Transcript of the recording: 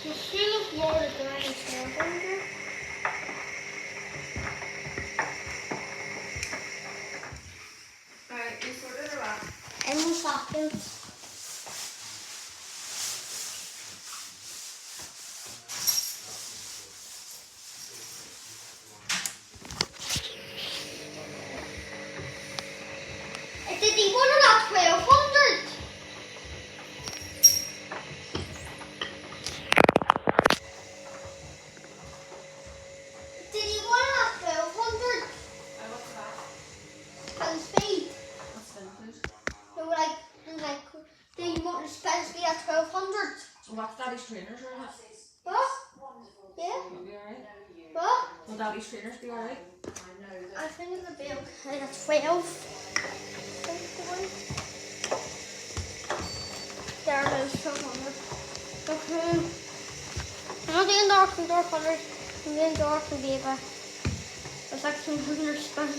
The seal of Lord of the Rings 400. Right, you sorted it out. And 1 second. Did he want it at 1200? Did he want it at 1200? What's that? Spin speed. What's vintage? They were like, do you want the spin speed at 1200? What's Daddy's trainers or not? What? Yeah? Will be alright. What? Will Daddy's trainers be alright? I think it'll be okay at 12. There it is, 1200. Okay. I'm not doing dark and dark 100. I'm doing dark and baby. It's like 200 spin.